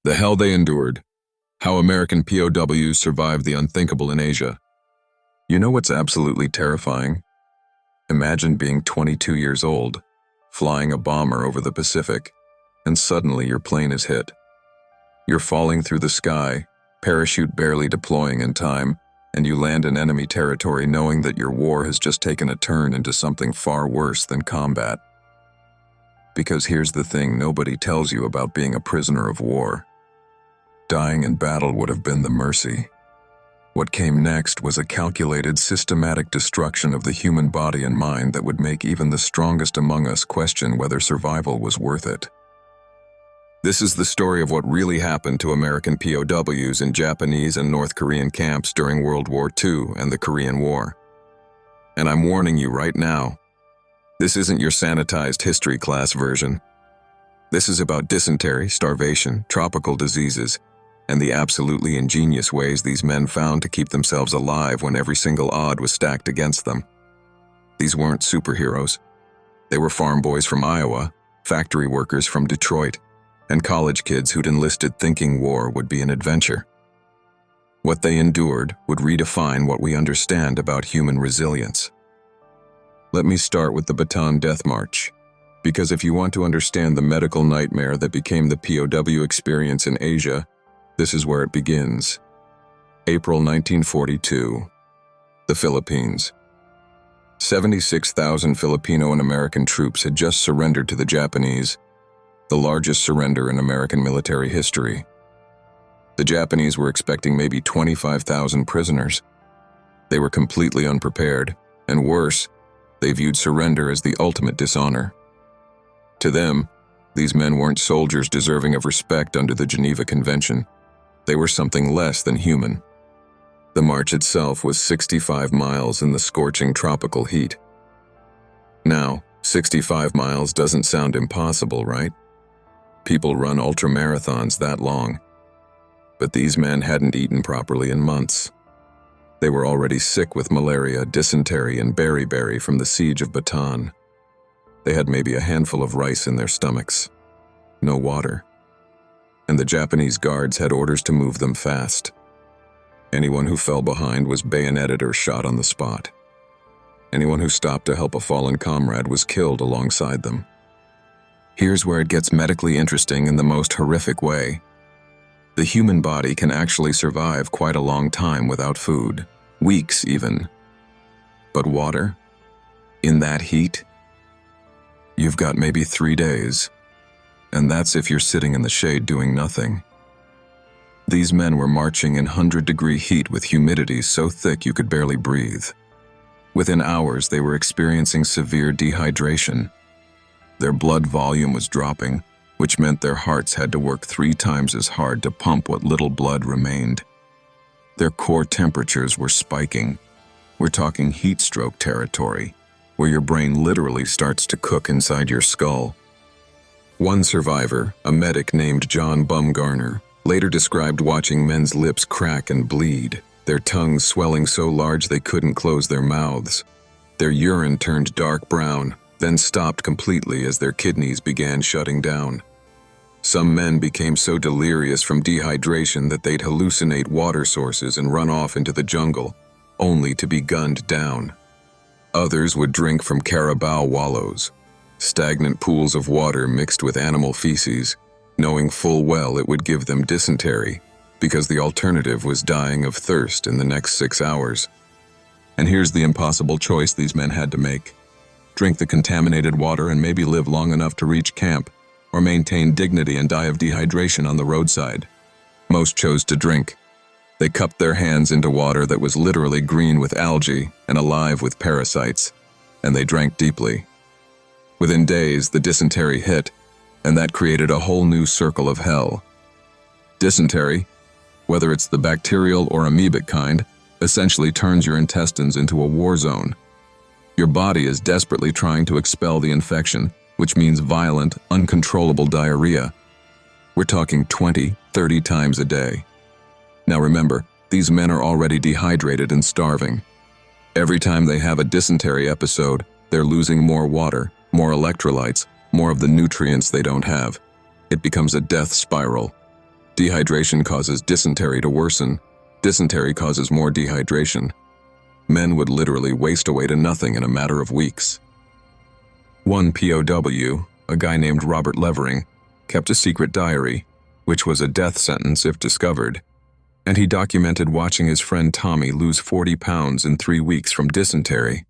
The hell they endured. How American POWs survived the unthinkable in Asia. You know what's absolutely terrifying? Imagine being 22 years old, flying a bomber over the Pacific, and suddenly your plane is hit. You're falling through the sky, parachute barely deploying in time, and you land in enemy territory knowing that your war has just taken a turn into something far worse than combat. Because here's the thing nobody tells you about being a prisoner of war. Dying in battle would have been the mercy. What came next was a calculated, systematic destruction of the human body and mind that would make even the strongest among us question whether survival was worth it. This is the story of what really happened to American POWs in Japanese and North Korean camps during World War II and the Korean War. And I'm warning you right now, this isn't your sanitized history class version. This is about dysentery, starvation, tropical diseases, and the absolutely ingenious ways these men found to keep themselves alive when every single odd was stacked against them. These weren't superheroes. They were farm boys from Iowa, factory workers from Detroit, and college kids who'd enlisted thinking war would be an adventure. What they endured would redefine what we understand about human resilience. Let me start with the Bataan Death March, because if you want to understand the medical nightmare that became the POW experience in Asia, this is where it begins. April 1942, the Philippines. 76,000 Filipino and American troops had just surrendered to the Japanese, the largest surrender in American military history. The Japanese were expecting maybe 25,000 prisoners. They were completely unprepared, and worse, they viewed surrender as the ultimate dishonor. To them, these men weren't soldiers deserving of respect under the Geneva Convention. They were something less than human. The march itself was 65 miles in the scorching tropical heat. Now, 65 miles doesn't sound impossible, right? People run ultramarathons that long. But these men hadn't eaten properly in months. They were already sick with malaria, dysentery, and beriberi from the siege of Bataan. They had maybe a handful of rice in their stomachs. No water. And the Japanese guards had orders to move them fast. Anyone who fell behind was bayoneted or shot on the spot. Anyone who stopped to help a fallen comrade was killed alongside them. Here's where it gets medically interesting in the most horrific way. The human body can actually survive quite a long time without food, weeks even. But water? In that heat? You've got maybe 3 days. And that's if you're sitting in the shade doing nothing. These men were marching in 100-degree heat with humidity so thick you could barely breathe. Within hours, they were experiencing severe dehydration. Their blood volume was dropping, which meant their hearts had to work 3 times as hard to pump what little blood remained. Their core temperatures were spiking. We're talking heat stroke territory, where your brain literally starts to cook inside your skull. One survivor, a medic named John Bumgarner, later described watching men's lips crack and bleed, their tongues swelling so large they couldn't close their mouths. Their urine turned dark brown, then stopped completely as their kidneys began shutting down. Some men became so delirious from dehydration that they'd hallucinate water sources and run off into the jungle, only to be gunned down. Others would drink from carabao wallows, stagnant pools of water mixed with animal feces, knowing full well it would give them dysentery, because the alternative was dying of thirst in the next 6 hours. And here's the impossible choice these men had to make. Drink the contaminated water and maybe live long enough to reach camp, or maintain dignity and die of dehydration on the roadside. Most chose to drink. They cupped their hands into water that was literally green with algae and alive with parasites, and they drank deeply. Within days, the dysentery hit, and that created a whole new circle of hell. Dysentery, whether it's the bacterial or amoebic kind, essentially turns your intestines into a war zone. Your body is desperately trying to expel the infection, which means violent, uncontrollable diarrhea. We're talking 20, 30 times a day. Now remember, these men are already dehydrated and starving. Every time they have a dysentery episode, they're losing more water, more electrolytes, more of the nutrients they don't have. It becomes a death spiral. Dehydration causes dysentery to worsen. Dysentery causes more dehydration. Men would literally waste away to nothing in a matter of weeks. One POW, a guy named Robert Levering, kept a secret diary, which was a death sentence if discovered, and he documented watching his friend Tommy lose 40 pounds in 3 weeks from dysentery.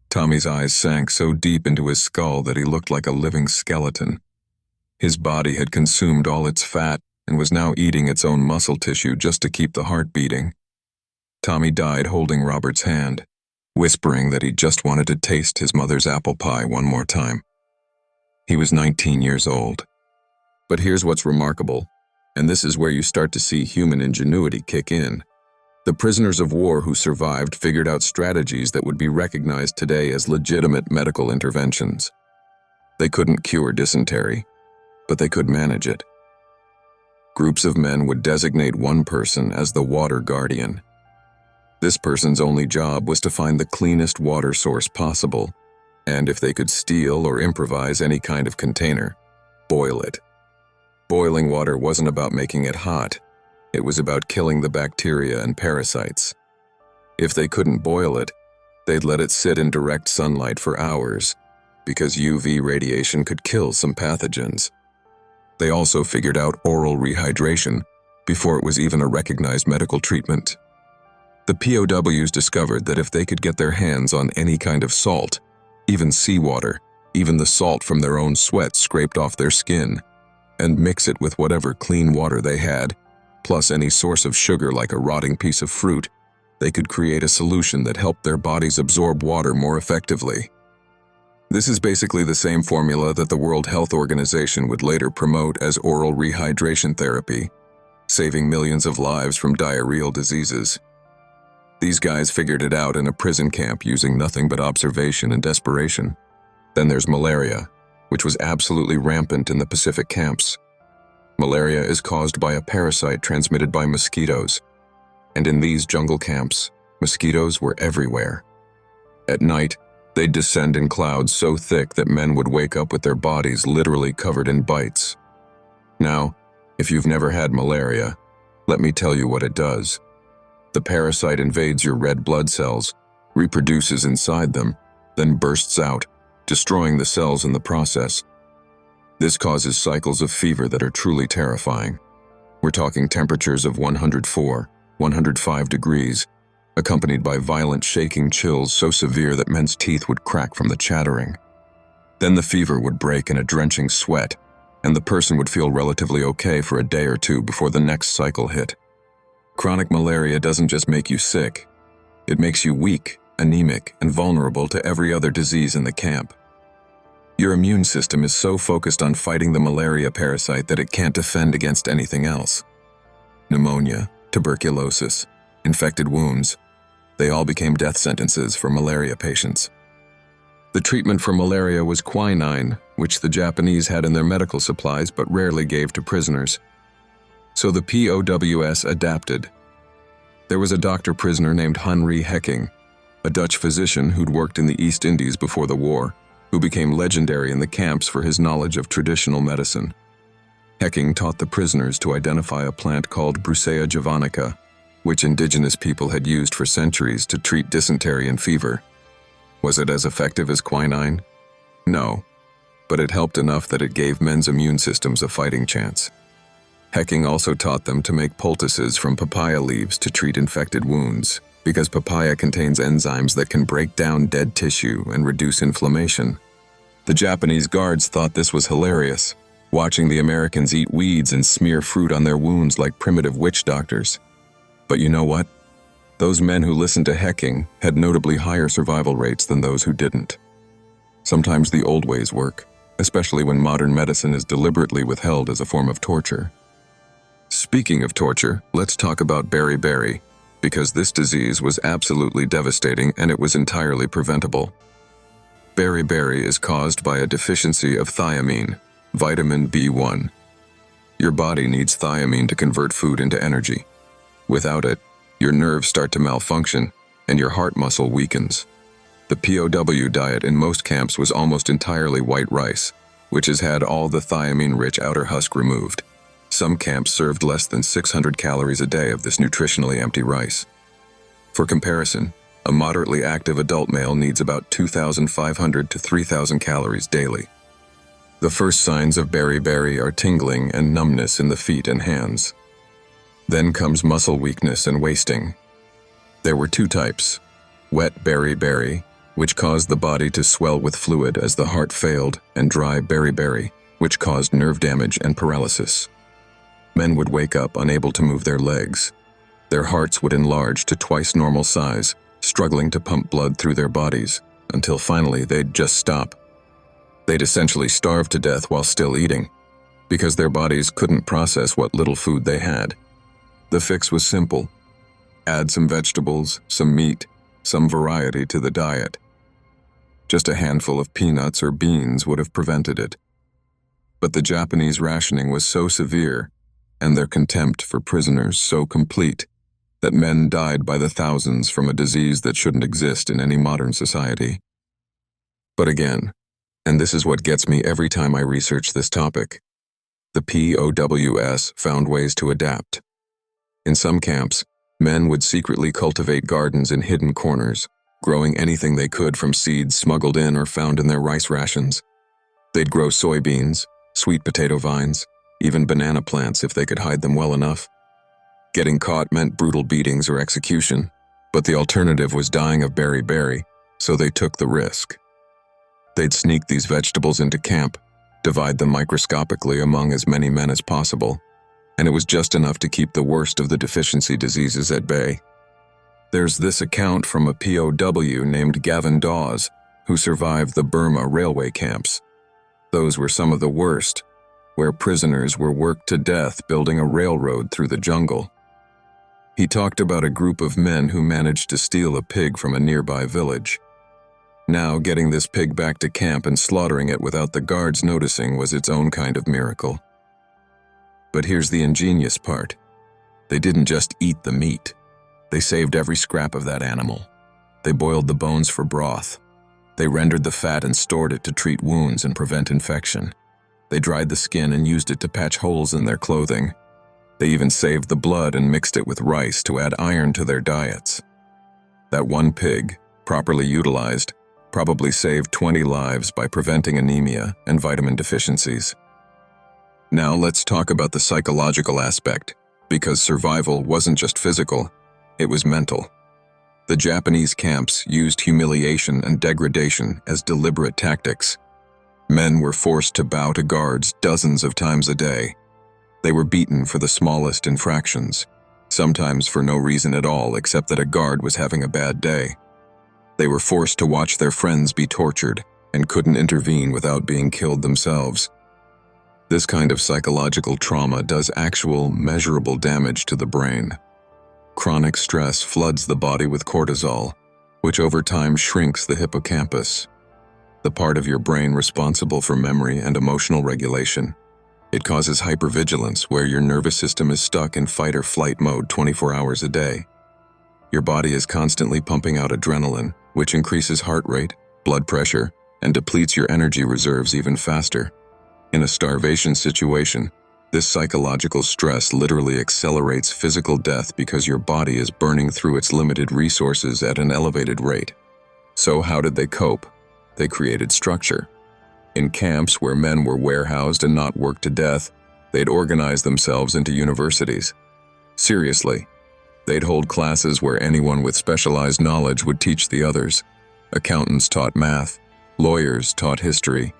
Tommy's eyes sank so deep into his skull that he looked like a living skeleton. His body had consumed all its fat and was now eating its own muscle tissue just to keep the heart beating. Tommy died holding Robert's hand, whispering that he just wanted to taste his mother's apple pie one more time. He was 19 years old. But here's what's remarkable, and this is where you start to see human ingenuity kick in. The prisoners of war who survived figured out strategies that would be recognized today as legitimate medical interventions. They couldn't cure dysentery, but they could manage it. Groups of men would designate one person as the water guardian. This person's only job was to find the cleanest water source possible, and if they could steal or improvise any kind of container, boil it. Boiling water wasn't about making it hot. It was about killing the bacteria and parasites. If they couldn't boil it, they'd let it sit in direct sunlight for hours, because UV radiation could kill some pathogens. They also figured out oral rehydration before it was even a recognized medical treatment. The POWs discovered that if they could get their hands on any kind of salt, even seawater, even the salt from their own sweat scraped off their skin, and mix it with whatever clean water they had, plus any source of sugar like a rotting piece of fruit, they could create a solution that helped their bodies absorb water more effectively. This is basically the same formula that the World Health Organization would later promote as oral rehydration therapy, saving millions of lives from diarrheal diseases. These guys figured it out in a prison camp using nothing but observation and desperation. Then there's malaria, which was absolutely rampant in the Pacific camps. Malaria is caused by a parasite transmitted by mosquitoes, and in these jungle camps, mosquitoes were everywhere. At night, they'd descend in clouds so thick that men would wake up with their bodies literally covered in bites. Now, if you've never had malaria, let me tell you what it does. The parasite invades your red blood cells, reproduces inside them, then bursts out, destroying the cells in the process. This causes cycles of fever that are truly terrifying. We're talking temperatures of 104, 105 degrees, accompanied by violent shaking chills so severe that men's teeth would crack from the chattering. Then the fever would break in a drenching sweat, and the person would feel relatively okay for a day or two before the next cycle hit. Chronic malaria doesn't just make you sick, it makes you weak, anemic, and vulnerable to every other disease in the camp. Your immune system is so focused on fighting the malaria parasite that it can't defend against anything else. Pneumonia, tuberculosis, infected wounds, they all became death sentences for malaria patients. The treatment for malaria was quinine, which the Japanese had in their medical supplies but rarely gave to prisoners. So the POWs adapted. There was a doctor-prisoner named Henry Hecking, a Dutch physician who'd worked in the East Indies before the war, who became legendary in the camps for his knowledge of traditional medicine. Hecking taught the prisoners to identify a plant called Brucea javanica, which indigenous people had used for centuries to treat dysentery and fever. Was it as effective as quinine? No, but it helped enough that it gave men's immune systems a fighting chance. Hecking also taught them to make poultices from papaya leaves to treat infected wounds, because papaya contains enzymes that can break down dead tissue and reduce inflammation. The Japanese guards thought this was hilarious, watching the Americans eat weeds and smear fruit on their wounds like primitive witch doctors. But you know what? Those men who listened to Hecking had notably higher survival rates than those who didn't. Sometimes the old ways work, especially when modern medicine is deliberately withheld as a form of torture. Speaking of torture, let's talk about beriberi, because this disease was absolutely devastating and it was entirely preventable. Beriberi is caused by a deficiency of thiamine, vitamin B1. Your body needs thiamine to convert food into energy. Without it, your nerves start to malfunction and your heart muscle weakens. The POW diet in most camps was almost entirely white rice, which has had all the thiamine-rich outer husk removed. Some camps served less than 600 calories a day of this nutritionally empty rice. For comparison, a moderately active adult male needs about 2,500 to 3,000 calories daily. The first signs of beriberi are tingling and numbness in the feet and hands. Then comes muscle weakness and wasting. There were two types: wet beriberi, which caused the body to swell with fluid as the heart failed, and dry beriberi, which caused nerve damage and paralysis. Men would wake up unable to move their legs. Their hearts would enlarge to twice normal size, struggling to pump blood through their bodies, until finally they'd just stop. They'd essentially starve to death while still eating, because their bodies couldn't process what little food they had. The fix was simple: add some vegetables, some meat, some variety to the diet. Just a handful of peanuts or beans would have prevented it. But the Japanese rationing was so severe, and their contempt for prisoners so complete, that men died by the thousands from a disease that shouldn't exist in any modern society. But again, and this is what gets me every time I research this topic, the POWs found ways to adapt. In some camps, men would secretly cultivate gardens in hidden corners, growing anything they could from seeds smuggled in or found in their rice rations. They'd grow soybeans, sweet potato vines, even banana plants if they could hide them well enough. Getting caught meant brutal beatings or execution, but the alternative was dying of beriberi, so they took the risk. They'd sneak these vegetables into camp, divide them microscopically among as many men as possible, and it was just enough to keep the worst of the deficiency diseases at bay. There's this account from a POW named Gavin Dawes, who survived the Burma railway camps. Those were some of the worst, where prisoners were worked to death building a railroad through the jungle. He talked about a group of men who managed to steal a pig from a nearby village. Now, getting this pig back to camp and slaughtering it without the guards noticing was its own kind of miracle. But here's the ingenious part. They didn't just eat the meat. They saved every scrap of that animal. They boiled the bones for broth. They rendered the fat and stored it to treat wounds and prevent infection. They dried the skin and used it to patch holes in their clothing. They even saved the blood and mixed it with rice to add iron to their diets. That one pig, properly utilized, probably saved 20 lives by preventing anemia and vitamin deficiencies. Now let's talk about the psychological aspect, because survival wasn't just physical, it was mental. The Japanese camps used humiliation and degradation as deliberate tactics. Men were forced to bow to guards dozens of times a day. They were beaten for the smallest infractions, sometimes for no reason at all except that a guard was having a bad day. They were forced to watch their friends be tortured and couldn't intervene without being killed themselves. This kind of psychological trauma does actual, measurable damage to the brain. Chronic stress floods the body with cortisol, which over time shrinks the hippocampus, the part of your brain responsible for memory and emotional regulation. It causes hypervigilance, where your nervous system is stuck in fight or flight mode 24 hours a day. Your body is constantly pumping out adrenaline, which increases heart rate, blood pressure, and depletes your energy reserves even faster. In a starvation situation, this psychological stress literally accelerates physical death because your body is burning through its limited resources at an elevated rate. So how did they cope? They created structure. In camps where men were warehoused and not worked to death, they'd organize themselves into universities. Seriously, they'd hold classes where anyone with specialized knowledge would teach the others. Accountants taught math, lawyers taught history,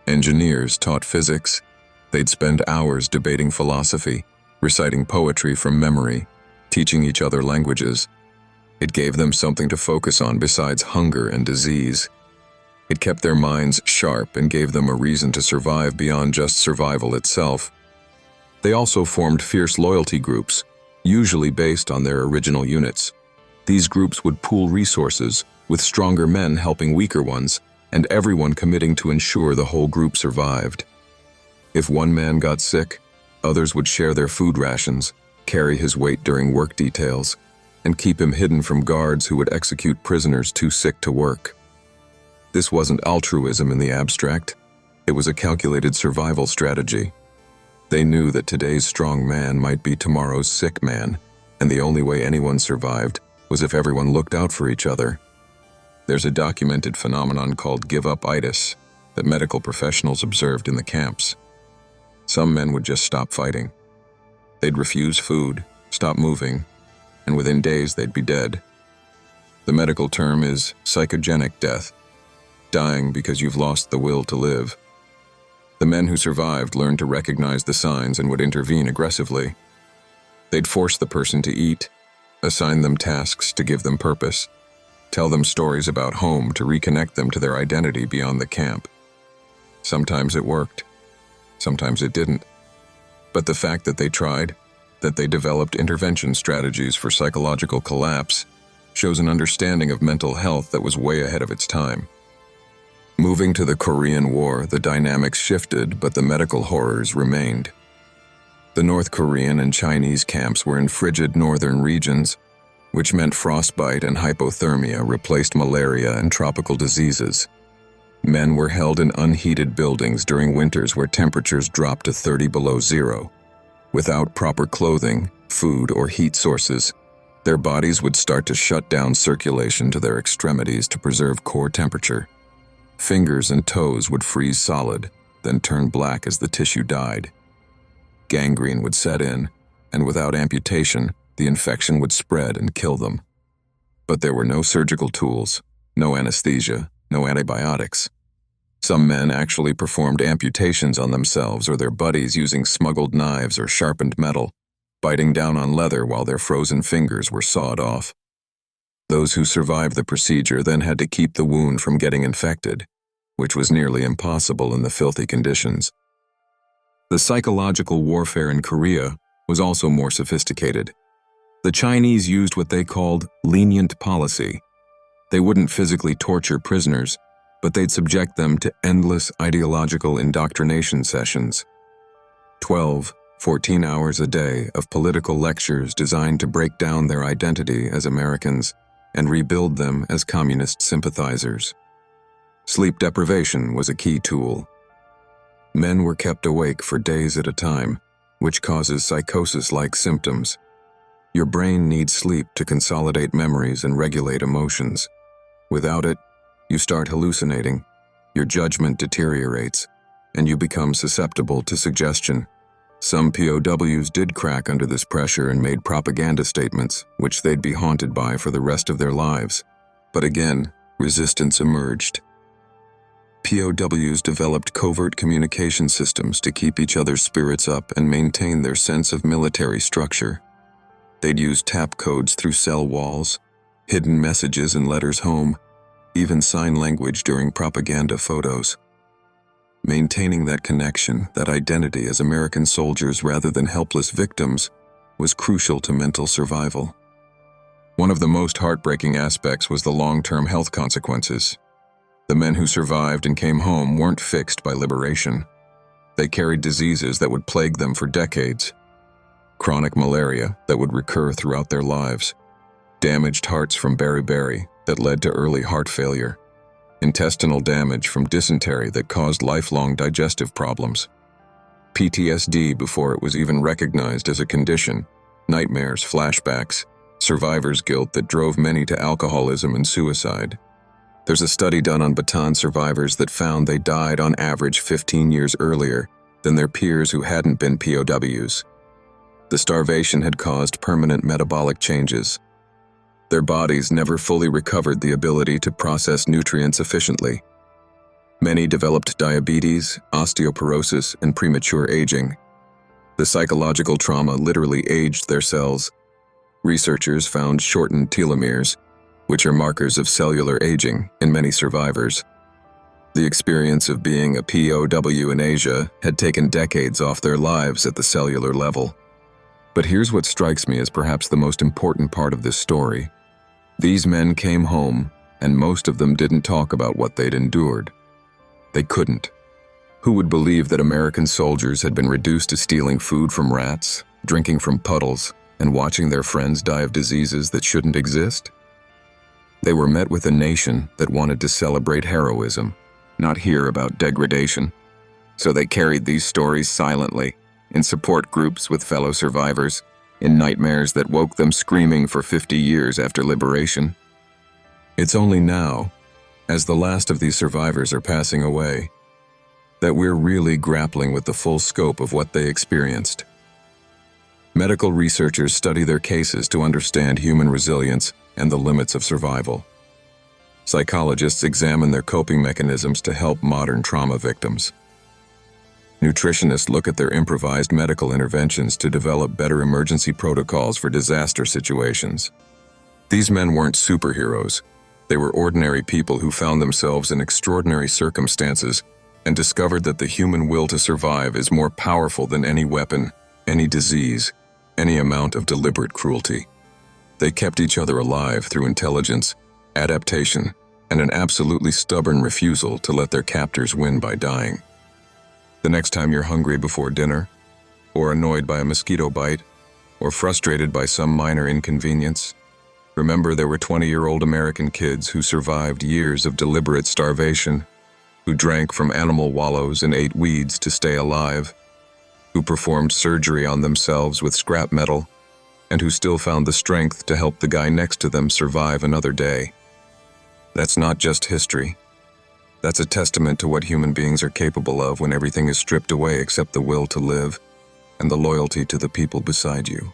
engineers taught physics. They'd spend hours debating philosophy, reciting poetry from memory, teaching each other languages. It gave them something to focus on besides hunger and disease. It kept their minds sharp and gave them a reason to survive beyond just survival itself. They also formed fierce loyalty groups, usually based on their original units. These groups would pool resources, with stronger men helping weaker ones, and everyone committing to ensure the whole group survived. If one man got sick, others would share their food rations, carry his weight during work details, and keep him hidden from guards who would execute prisoners too sick to work. This wasn't altruism in the abstract. It was a calculated survival strategy. They knew that today's strong man might be tomorrow's sick man, and the only way anyone survived was if everyone looked out for each other. There's a documented phenomenon called give-up-itis that medical professionals observed in the camps. Some men would just stop fighting. They'd refuse food, stop moving, and within days they'd be dead. The medical term is psychogenic death, dying because you've lost the will to live. The men who survived learned to recognize the signs and would intervene aggressively. They'd force the person to eat, assign them tasks to give them purpose, tell them stories about home to reconnect them to their identity beyond the camp. Sometimes it worked, sometimes it didn't. But the fact that they tried, that they developed intervention strategies for psychological collapse, shows an understanding of mental health that was way ahead of its time. Moving to the Korean War, the dynamics shifted, but the medical horrors remained. The North Korean and Chinese camps were in frigid northern regions, which meant frostbite and hypothermia replaced malaria and tropical diseases. Men were held in unheated buildings during winters where temperatures dropped to 30 below zero. Without proper clothing, food, or heat sources, their bodies would start to shut down circulation to their extremities to preserve core temperature. Fingers and toes would freeze solid, then turn black as the tissue died. Gangrene would set in, and without amputation, the infection would spread and kill them. But there were no surgical tools, no anesthesia, no antibiotics. Some men actually performed amputations on themselves or their buddies using smuggled knives or sharpened metal, biting down on leather while their frozen fingers were sawed off. Those who survived the procedure then had to keep the wound from getting infected, which was nearly impossible in the filthy conditions. The psychological warfare in Korea was also more sophisticated. The Chinese used what they called lenient policy. They wouldn't physically torture prisoners, but they'd subject them to endless ideological indoctrination sessions. 14 hours a day of political lectures designed to break down their identity as Americans and rebuild them as communist sympathizers. Sleep deprivation was a key tool. Men were kept awake for days at a time, which causes psychosis-like symptoms. Your brain needs sleep to consolidate memories and regulate emotions. Without it, you start hallucinating, your judgment deteriorates, and you become susceptible to suggestion. Some POWs did crack under this pressure and made propaganda statements, which they'd be haunted by for the rest of their lives. But again, resistance emerged. POWs developed covert communication systems to keep each other's spirits up and maintain their sense of military structure. They'd use tap codes through cell walls, hidden messages and letters home, even sign language during propaganda photos. Maintaining that connection, that identity as American soldiers rather than helpless victims, was crucial to mental survival. One of the most heartbreaking aspects was the long-term health consequences. The men who survived and came home weren't fixed by liberation. They carried diseases that would plague them for decades. Chronic malaria that would recur throughout their lives. Damaged hearts from beriberi that led to early heart failure. Intestinal damage from dysentery that caused lifelong digestive problems. PTSD before it was even recognized as a condition. Nightmares, flashbacks, survivor's guilt that drove many to alcoholism and suicide. There's a study done on Bataan survivors that found they died on average 15 years earlier than their peers who hadn't been POWs. The starvation had caused permanent metabolic changes. Their bodies never fully recovered the ability to process nutrients efficiently. Many developed diabetes, osteoporosis, and premature aging. The psychological trauma literally aged their cells. Researchers found shortened telomeres, which are markers of cellular aging in many survivors. The experience of being a POW in Asia had taken decades off their lives at the cellular level. But here's what strikes me as perhaps the most important part of this story. These men came home, and most of them didn't talk about what they'd endured. They couldn't. Who would believe that American soldiers had been reduced to stealing food from rats, drinking from puddles, and watching their friends die of diseases that shouldn't exist? They were met with a nation that wanted to celebrate heroism, not hear about degradation. So they carried these stories silently, in support groups with fellow survivors, in nightmares that woke them screaming for 50 years after liberation. It's only now, as the last of these survivors are passing away, that we're really grappling with the full scope of what they experienced. Medical researchers study their cases to understand human resilience and the limits of survival. Psychologists examine their coping mechanisms to help modern trauma victims. Nutritionists look at their improvised medical interventions to develop better emergency protocols for disaster situations. These men weren't superheroes. They were ordinary people who found themselves in extraordinary circumstances and discovered that the human will to survive is more powerful than any weapon, any disease, any amount of deliberate cruelty. They kept each other alive through intelligence, adaptation, and an absolutely stubborn refusal to let their captors win by dying. The next time you're hungry before dinner, or annoyed by a mosquito bite, or frustrated by some minor inconvenience, remember there were 20-year-old American kids who survived years of deliberate starvation, who drank from animal wallows and ate weeds to stay alive, who performed surgery on themselves with scrap metal, and who still found the strength to help the guy next to them survive another day. That's not just history. That's a testament to what human beings are capable of when everything is stripped away except the will to live and the loyalty to the people beside you.